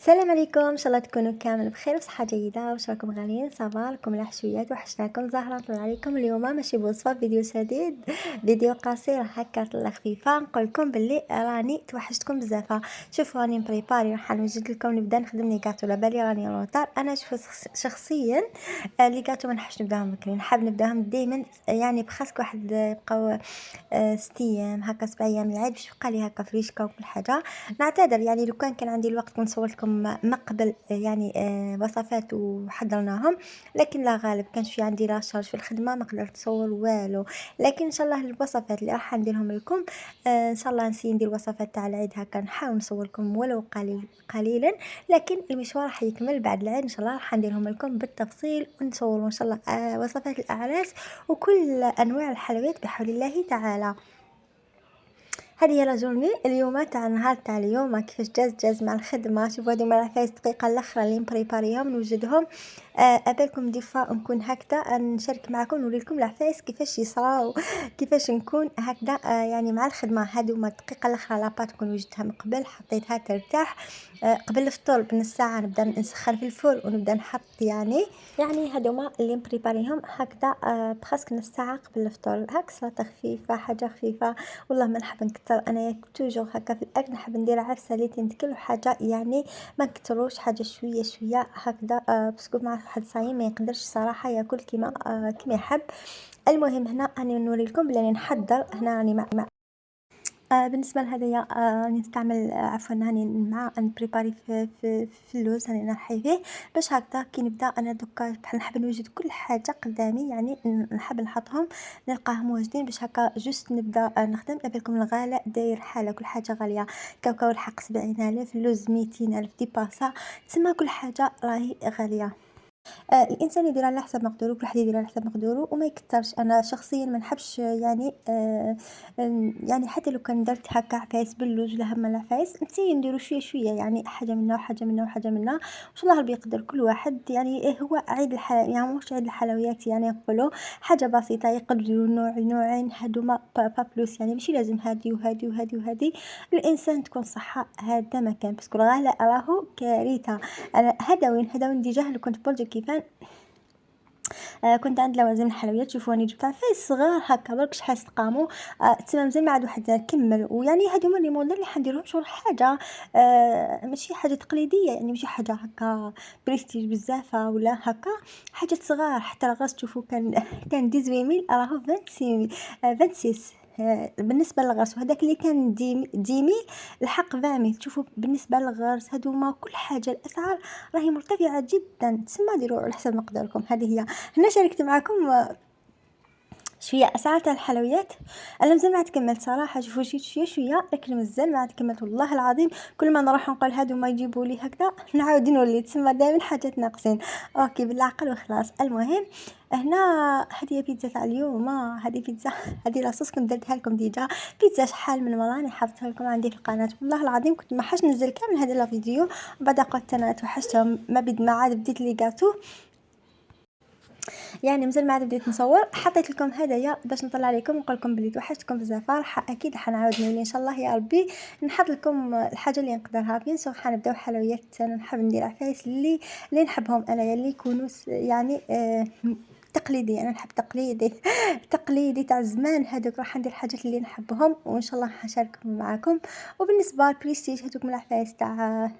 السلام عليكم، ان شاء الله تكونوا كامل بخير وصحه جيده. واش راكم غاليين؟ صباح لكم الحشويات، وحشناكم. زهره نطلع عليكم اليوم ماشي بوصفه، فيديو جديد، فيديو قصير هكا طلع خفيفه. نقول لكم باللي راني توحشتكم بزاف. شوفوا راني مبريباري، راح نوجد لكم نبدا نخدم لي كاطو. على بالي راني روطار. انا شخصيا لي كاطو ما نحبش نبداهم بكري، نحب نبداهم دائما يعني بخاصك واحد بقاو 6 ايام هكا 7 ايام العيد باش يبقى لي هكا فريشكا وكل حاجه. نعتذر يعني لو كان عندي الوقت كنت صورت لكم ما قبل يعني وصفات وحضرناهم، لكن لا غالب كان في عندي لاشارج في الخدمه ما قدرت نصور والو. لكن ان شاء الله الوصفات اللي راح نديرهم لكم ان شاء الله نسي ندير وصفات تاع العيد هكا، نحاول نصور لكم ولو قليلا. لكن المشوار راح يكمل بعد العيد ان شاء الله، راح نديرهم لكم بالتفصيل ونصور ان شاء الله وصفات الاعراس وكل انواع الحلويات بحول الله تعالى. هذه هي لا جورني اليوم تاع النهار تاع اليوم كيفاش جاز مع الخدمه. شوفوا هذو مع العفايس الدقيقه الاخرى اللي مبريباريهم نوجدهم. ابالكم دي فوا نكون هكذا نشارك معكم نوري لكم العفايس كيفاش يصراو كيفاش نكون هكذا يعني مع الخدمه. هذو ما الدقيقه الاخرى لاباط كون وجدتها من قبل حطيتها ترتاح. قبل الفطور بنص ساعه نبدا نسخن في الفرن ونبدا نحط يعني هذوما اللي مبريباريهم هكذا بخاصك نص ساعه قبل الفطور. هاك سلطه خفيفه، حاجه خفيفه. والله ما نحب نكتر انا توجور هكا في الاكل، نحب ندير عفسه اللي تنتكل حاجه يعني ما نكتروش، حاجه شويه شويه هكذا باسكو مع واحد صايم ما يقدرش صراحه ياكل كيما يحب. المهم هنا راني نوري لكم بلي نحضر هنا راني بالنسبه لهدايا راني نستعمل عفوا راني مع نبريباري في اللوز راني نحي فيه باش هكذا كي نبدا انا دوكا بحال نحب نوجد كل حاجه قدامي، يعني نحب نحطهم نلقاهم واجدين باش هكا جوست نبدا نخدم. بالكم الغلاء داير حاله، كل حاجه غاليه. كاوكاو الحق 70,000، اللوز 200,000 دي باسا، تسمى كل حاجه راهي غاليه. الانسان يدير على حسب مقدوره، كل واحد يدير على حسب مقدوره وما يكترش. انا شخصيا ما نحبش يعني يعني حتى لو كان درت هكا عفايس باللوز ولا هما العفايس نسي نديرو شويه شويه، يعني حاجه منا وحاجه منا وحاجه منا وان شاء الله ربي يقدر كل واحد. يعني هو عيد يعني مش عيد الحلويات، يعني نقولوا حاجه بسيطه يقدروا نوع نوعين هادوما با بلوس، يعني ماشي لازم هادي وهادي وهادي وهادي. الانسان تكون صحه هذا ما كان، باسكو الغلاء راهو كارثه. انا هذا وين ديجا لو كنت بولجي كيفان كنت عند لوازم الحلويات. شوفوا راني جبت عفايس صغار هكا برك شحال استقاموا تمام زي ما عاد واحد كمل. ويعني هادو هما لي موديل اللي حنديرهم شغل حاجه ماشي حاجه تقليديه، يعني ماشي حاجه هكا بريستيج بزاف ولا هكا، حاجه صغار. حتى الغاز تشوفوا كان 18000 راهو 26000 26. بالنسبه للغرس وهذاك اللي كان ديمي الحق 20 تشوفوا. بالنسبه للغرس هادوما كل حاجه الاسعار راهي مرتفعه جدا، تسمى ديروا على حسب مقداركم. هذه هي هنا شاركت معكم شويه اسعار تاع الحلويات. انا مازال ما عاد كملت صراحه. شوفوا جيت شويه شويه لكن مازال ما عاد كملت والله العظيم. كل ما نروح نقول هادو ما يجيبوا لي هكذا نعاود نولي تسمى دائما حاجات ناقصين. اوكي بالعقل وخلاص. المهم هنا هذه بيتزا تاع اليوم. هذه بيتزا هذه لاصوص كنت درتها لكم ديجا. بيتزا شحال من مره راني حاطتها لكم عندي في القناه، والله العظيم كنت ما حاش ننزل كامل هذا الفيديو. بعد قلت انا توحشتهم ما عاد بديت لي جاتو، يعني مازال ما عاد بديت نصور. حطيت لكم هدايا باش نطلع عليكم نقول لكم بلي توحشتكم بزاف. راح اكيد حنعاود نولي ان شاء الله يا ربي نحط لكم الحاجه اللي نقدرها. بيان سور حنبداو حلويات. انا نحب ندير عفايس اللي نحبهم انا، اللي يكونوا يعني تقليدي. انا نحب تقليدي تقليدي تاع زمان. هذوك راح ندير الحاجات اللي نحبهم وان شاء الله حنشاركهم معكم. وبالنسبه للبريستيج هذوك من العفايس تاع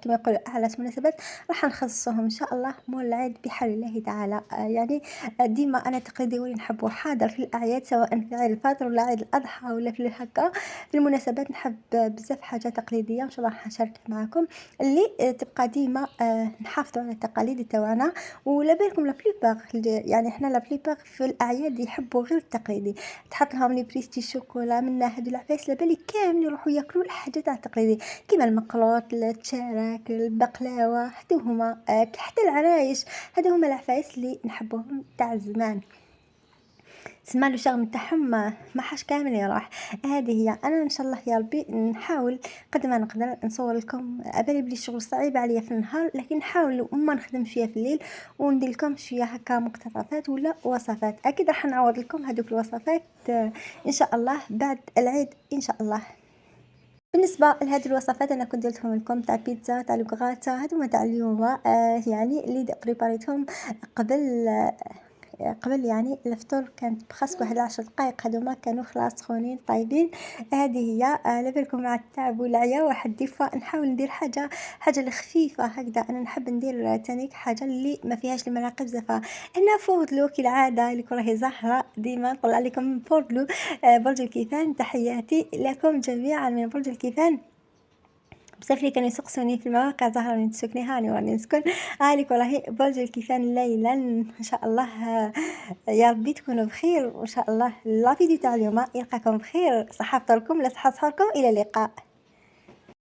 كما يقولوا اعلى مناسبات راح نخصصهم ان شاء الله مول العيد بحول الله تعالى. يعني ديما انا تقليدي ولي نحبه حاضر في الاعياد، سواء في عيد الفطر ولا عيد الاضحى ولا في هكا في المناسبات. نحب بزاف حاجه تقليديه ان شاء الله حنشارك معكم اللي تبقى ديما نحافظوا على التقاليد تاعنا. ولا بالكم لا بليبار يعني احنا لا بليبار في الاعياد يحبوا غير التقليدي. تحط لهم لي بريستي شوكولا منا هادو العفايس لبالي كامل يروحوا ياكلوا الحاجات تاع التقليدي كيما المقلوط التشارك البقلاوه. هادو هما حتى العرايش هادو هما العفايس اللي نحبوهم تاع زمان. تسمى له شغل تاعهم ما حاش كامل يروح. هذه هي. انا ان شاء الله يا ربي نحاول قد ما نقدر نصور لكم. ابالي بلي الشغل صعيب عليا في النهار، لكن نحاول وما نخدم شويه في الليل وندير لكم شويه هكا مقتطفات ولا وصفات. اكيد راح نعوض لكم هذوك الوصفات ان شاء الله بعد العيد ان شاء الله. بالنسبة لهاد الوصفات أنا كنت درتهم لكم تاع بيتزا تاع الكغاتا هادوما تاع اليوم يعني اللي بريباريتهم قبل قبل يعني الفطور كانت بخاص واحد 10 دقايق هادوما كانوا خلاص سخونين طايبين. هذه هي على بالكم مع التعب والعيا واحد دي فوا نحاول ندير حاجة الخفيفة هكذا. أنا نحب ندير تانيك حاجة اللي ما فيهاش المراقب بزاف. هنا فوضلو كالعادة اللي راهي زهرة ديما نطلع لكم من فوضلو برج الكيفان. تحياتي لكم جميعا من برج الكيفان. بزاف اللي كانوا يسقسوني في المواقع زهرة وين تسكني هاني وراني نسكن هانيك راهي برج الكيفان ليلا ان شاء الله. يا ربي تكونوا بخير وان شاء الله لا فيديو تاع اليوم يلقاكم بخير. صحة فطوركم لا صحة سحوركم الى اللقاء.